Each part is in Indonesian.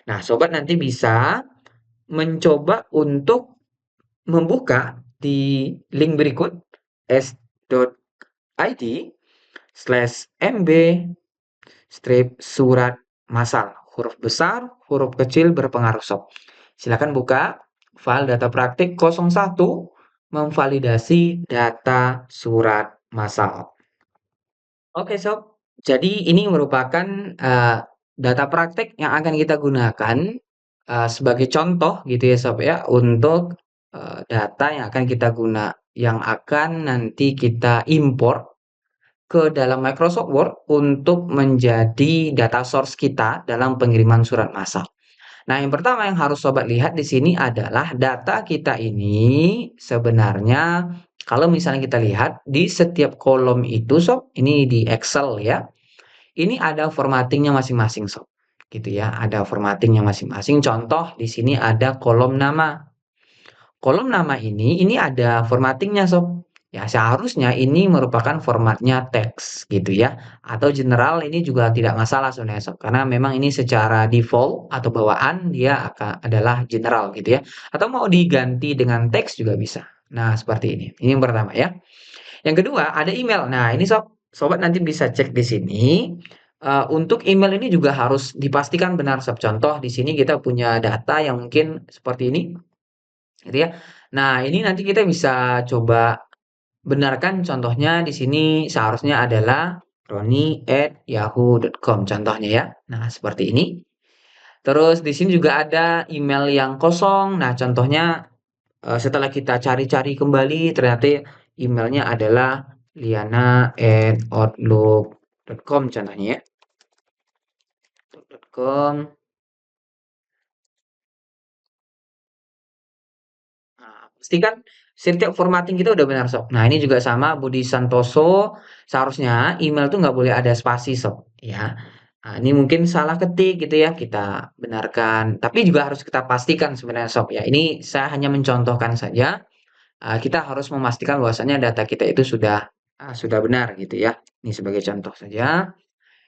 Nah, sobat nanti bisa mencoba untuk membuka di link berikut s.id/mb strip surat masal. Huruf besar, huruf kecil berpengaruh sob. Silakan buka file data praktik 01 memvalidasi data surat masal. Oke sob, jadi ini merupakan data praktik yang akan kita gunakan sebagai contoh gitu ya sob ya untuk data yang akan kita yang akan nanti kita import ke dalam Microsoft Word untuk menjadi data source kita dalam pengiriman surat massal. Nah, yang pertama yang harus sobat lihat di sini adalah data kita ini sebenarnya kalau misalnya kita lihat di setiap kolom itu sob, ini di Excel ya, ini ada formattingnya masing-masing sob. Gitu ya, ada formattingnya masing-masing. Contoh di sini ada kolom nama. Kolom nama ini ada formattingnya sob. Ya, seharusnya ini merupakan formatnya teks gitu ya. Atau general ini juga tidak masalah sebenarnya sob. Karena memang ini secara default atau bawaan dia adalah general gitu ya. Atau mau diganti dengan teks juga bisa. Nah, seperti ini. Ini yang pertama ya. Yang kedua ada email. Nah, ini sobat nanti bisa cek di sini. Untuk email ini juga harus dipastikan benar sob. Contoh di sini kita punya data yang mungkin seperti ini gitu ya. Nah, ini nanti kita bisa coba benarkan contohnya di sini seharusnya adalah roni@yahoo.com contohnya ya. Nah, seperti ini. Terus di sini juga ada email yang kosong. Nah, contohnya setelah kita cari-cari kembali ternyata emailnya adalah liana@outlook.com contohnya ya. .com. Nah, pastikan setiap formatting kita udah benar, Sob. Nah, ini juga sama Budi Santoso, seharusnya email tuh nggak boleh ada spasi, Sob, ya. Nah, ini mungkin salah ketik gitu ya, kita benarkan. Tapi juga harus kita pastikan sebenarnya, Sob, ya. Ini saya hanya mencontohkan saja. Kita harus memastikan bahwasanya data kita itu sudah benar gitu ya. Ini sebagai contoh saja.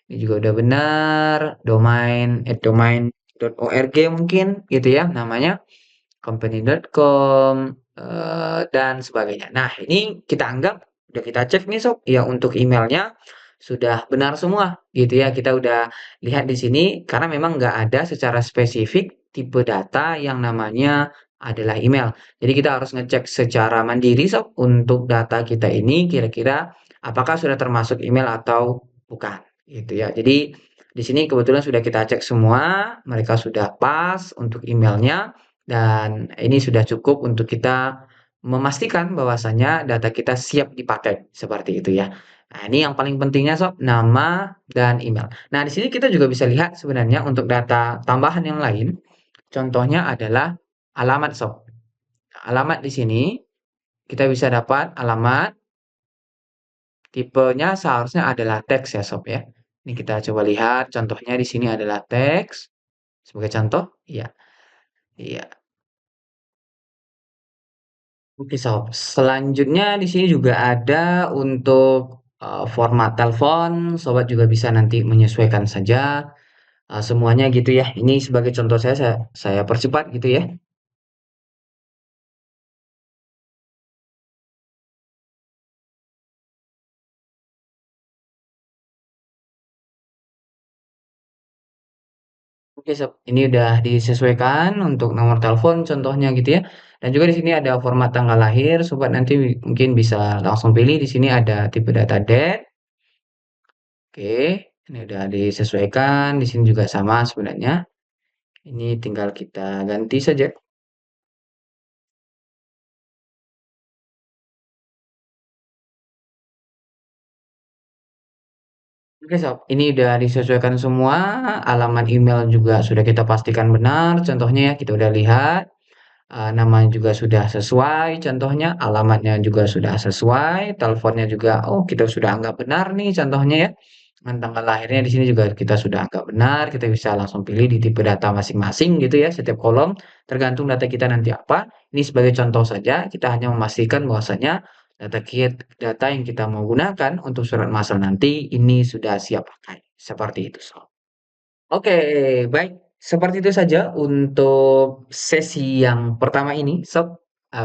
Ini juga udah benar. Domain@domain.org mungkin gitu ya namanya company.com, dan sebagainya. Nah, ini kita anggap udah kita cek nih Sob, ya untuk emailnya sudah benar semua gitu ya. Kita udah lihat di sini karena memang nggak ada secara spesifik tipe data yang namanya adalah email. Jadi kita harus ngecek secara mandiri Sob untuk data kita ini kira-kira apakah sudah termasuk email atau bukan gitu ya. Jadi di sini kebetulan sudah kita cek semua, mereka sudah pas untuk emailnya dan ini sudah cukup untuk kita memastikan bahwasanya data kita siap dipakai, seperti itu ya. Nah, ini yang paling pentingnya Sob, nama dan email. Nah, di sini kita juga bisa lihat sebenarnya untuk data tambahan yang lain, contohnya adalah alamat Sob. Alamat di sini kita bisa dapat alamat tipenya seharusnya adalah teks ya Sob ya. Ini kita coba lihat contohnya di sini adalah teks. Sebagai contoh, iya. Iya. Oke Sob, selanjutnya di sini juga ada untuk format telepon, sobat juga bisa nanti menyesuaikan saja semuanya gitu ya. Ini sebagai contoh saya percepat gitu ya. Oke Sob, ini udah disesuaikan untuk nomor telepon contohnya gitu ya. Dan juga di sini ada format tanggal lahir, sobat nanti mungkin bisa langsung pilih di sini ada tipe data date. Oke, ini udah disesuaikan, di sini juga sama sebenarnya. Ini tinggal kita ganti saja. Oke, Sob. Ini udah disesuaikan semua, alamat email juga sudah kita pastikan benar, contohnya ya, kita udah lihat, namanya juga sudah sesuai, contohnya, alamatnya juga sudah sesuai, teleponnya juga, oh kita sudah anggap benar nih contohnya ya, dan tanggal lahirnya di sini juga kita sudah anggap benar, kita bisa langsung pilih di tipe data masing-masing gitu ya, setiap kolom, tergantung data kita nanti apa. Ini sebagai contoh saja, kita hanya memastikan bahwasanya data yang kita mau gunakan untuk surat masal nanti ini sudah siap pakai. Seperti itu, Sob. Oke, baik. Seperti itu saja untuk sesi yang pertama ini, Sob.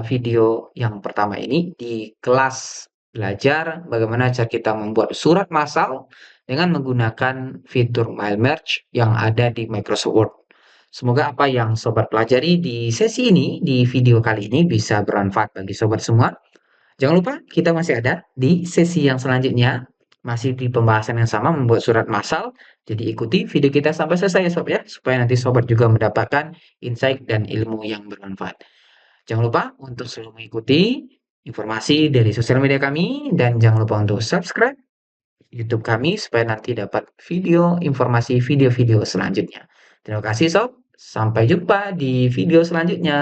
Video yang pertama ini di kelas belajar bagaimana cara kita membuat surat massal dengan menggunakan fitur Mail Merge yang ada di Microsoft Word. Semoga apa yang sobat pelajari di sesi ini, di video kali ini bisa bermanfaat bagi sobat semua. Jangan lupa kita masih ada di sesi yang selanjutnya, masih di pembahasan yang sama membuat surat massal. Jadi ikuti video kita sampai selesai ya sob ya, supaya nanti sobat juga mendapatkan insight dan ilmu yang bermanfaat. Jangan lupa untuk selalu mengikuti informasi dari sosial media kami dan jangan lupa untuk subscribe YouTube kami supaya nanti dapat informasi video-video selanjutnya. Terima kasih sob, sampai jumpa di video selanjutnya.